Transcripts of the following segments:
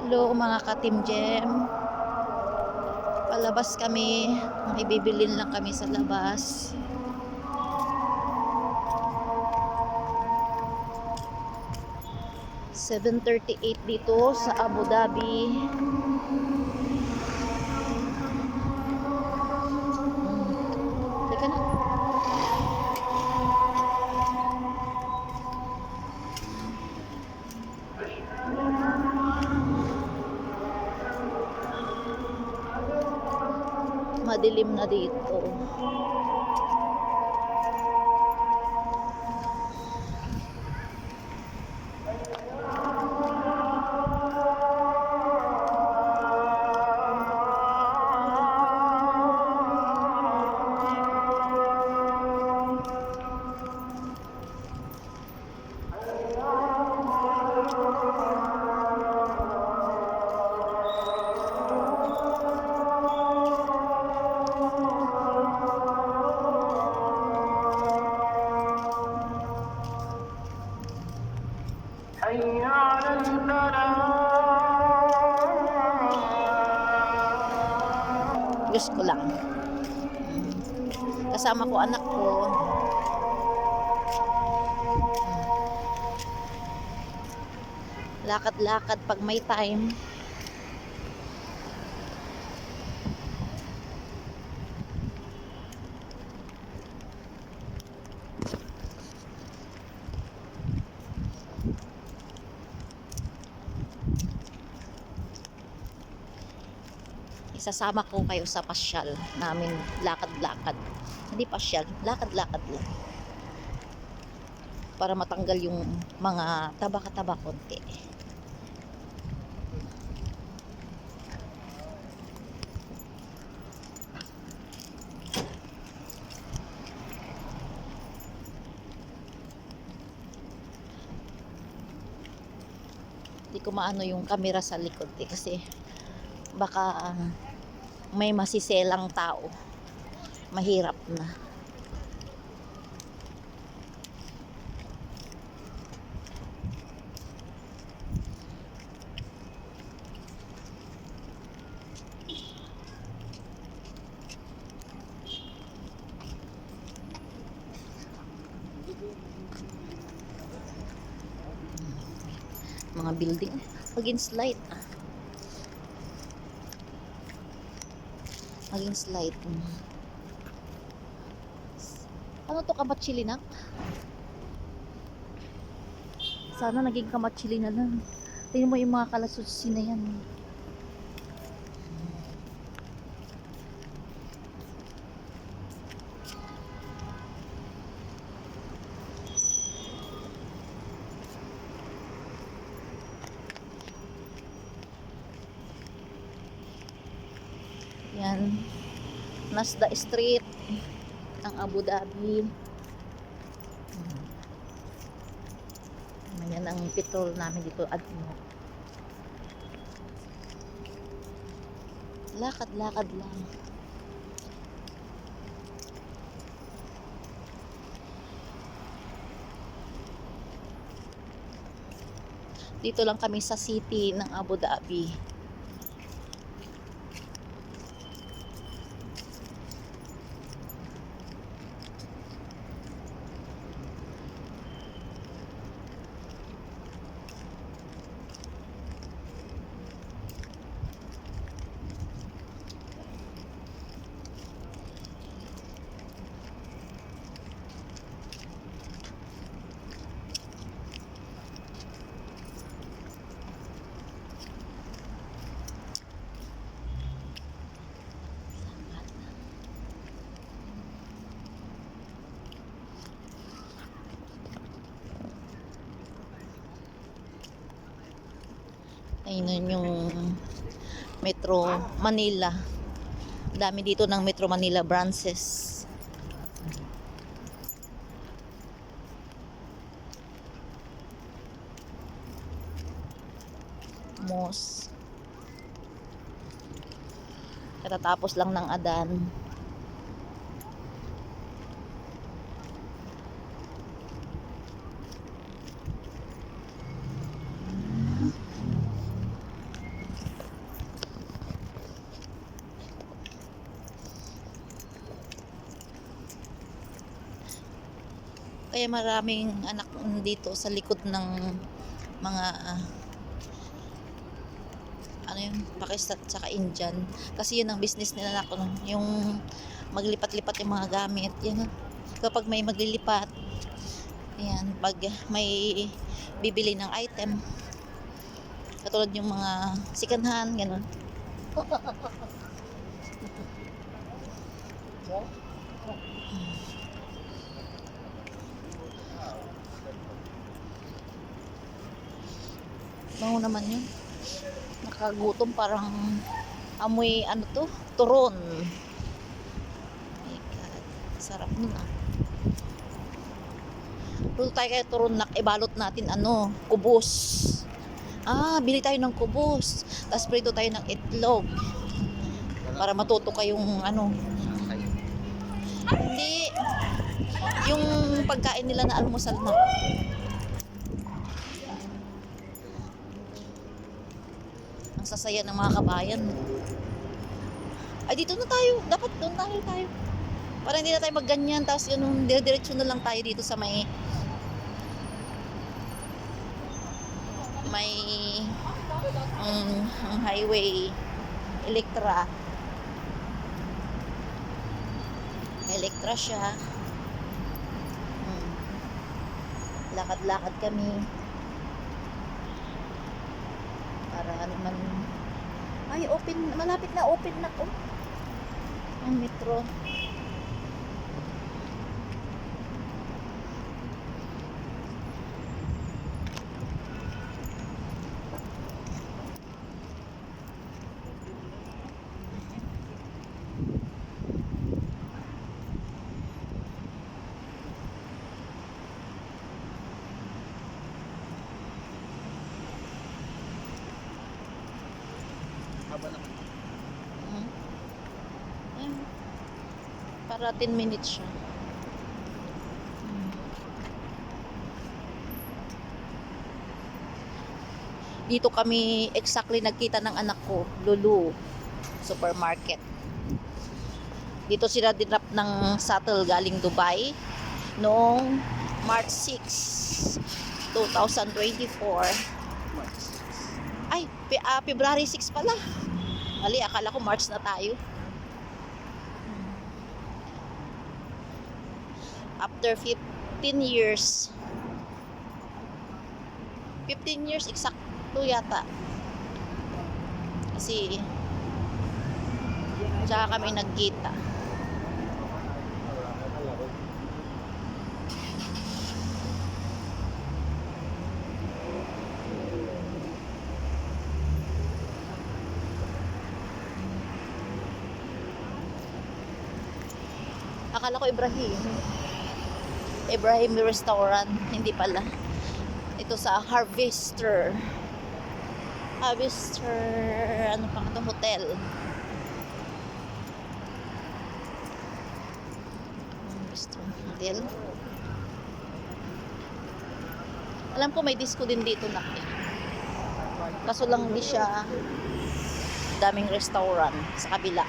Hello mga ka-Team Gem. Palabas kami. May bibilin lang kami sa labas. (7:38) dito sa Abu Dhabi. Teka na. Madilim na dito. Diyos ko lang. Kasama ko anak ko. Lakad-lakad pag may time. Isasama ko kayo sa pasyal namin, lakad-lakad. Hindi pasyal, lakad-lakad lang. Para matanggal yung mga taba-taba konti. Hindi ko maano yung camera sa likod kasi baka may masiselang tao. Mahirap na. Mga building maging slide ano to, kamatsili na sana naging kamatsili na lang. Tingnan mo yung mga kalasutsi na yan. Yan, Nasda Street ng Abu Dhabi. Yan ang petrol namin dito, lakad-lakad lang. Dito lang kami sa city ng Abu Dhabi. Ayun yung Metro Manila. Dami dito ng Metro Manila branches. Mosque. Katatapos lang ng Adan. Kaya maraming anak dito sa likod ng mga ano yun, Pakistan at Indian. Kasi yun ang business nila na ano, yung maglipat-lipat yung mga gamit. Yan, kapag may maglilipat, ayan, pag may bibili ng item, katulad yung mga second hand, gano'n. Bango naman yun. Nakagutom, parang amoy ano to, turon. My God, sarap nun ah. Luto tayo kaya turon na ibalot natin ano, kubos. Bili tayo ng kubos. Tapos prito tayo ng itlog. Para matuto kayong ano. Hindi. Yung pagkain nila na almusal na. Ang sasaya ng mga kabayan. Ay, dito na tayo. Dapat doon tayo. Para hindi na tayo magganyan. Tapos yun, diretso na lang tayo dito sa may highway. Elektra siya. Lakad-lakad kami. Para naman malapit na open na ko. Ang metro. Ayan. Para 10 minutes siya. Dito kami exactly nagkita ng anak ko, Lulu Supermarket. Dito sila dinrap ng shuttle galing Dubai noong March 6, 2024. Ay, February 6 pala. Mali, akala ko March na tayo. After 15 years. 15 years eksakto yata. Kasi tsaka kami nagkita. Akala ko Ibrahim Restaurant, hindi pala. Ito sa Harvester, ano pa ito, hotel. Harvester Hotel. Alam ko may disco din dito na. Kaso lang hindi siya daming restaurant sa kabila.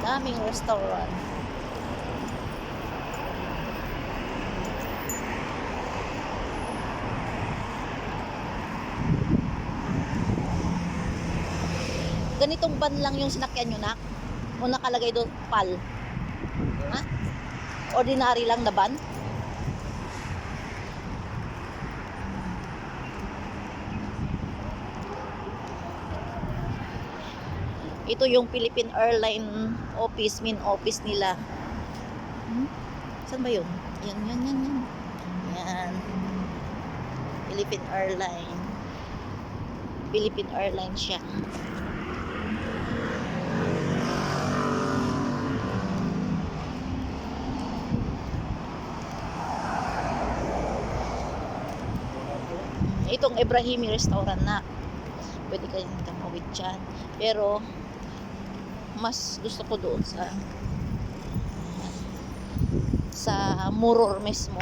Daming restaurant. Ganitong van lang yung sinakyan nyo na? O nakalagay doon pal? Ha? Ordinary lang na van? Ito yung Philippine Airline office, main office nila. Saan ba yun? Yan. Yan. Philippine Airline. Philippine Airline siya. Itong Ibrahimi Restaurant na. Pwede kayong tumawid dyan. Pero mas gusto ko doon sa Muror mismo.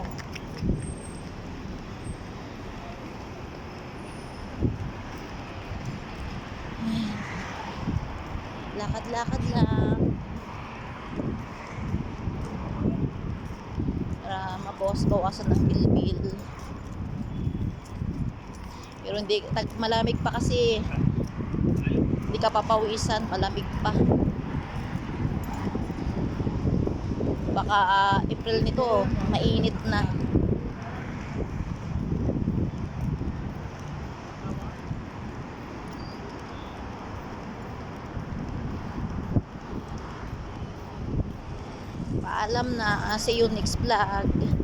lakad-lakad lang para mabawas-bawasan ng bilbil. Pero hindi, malamig pa kasi, hindi ka papawisan, malamig pa. Baka April nito, mainit na. Paalam na, see you next vlog.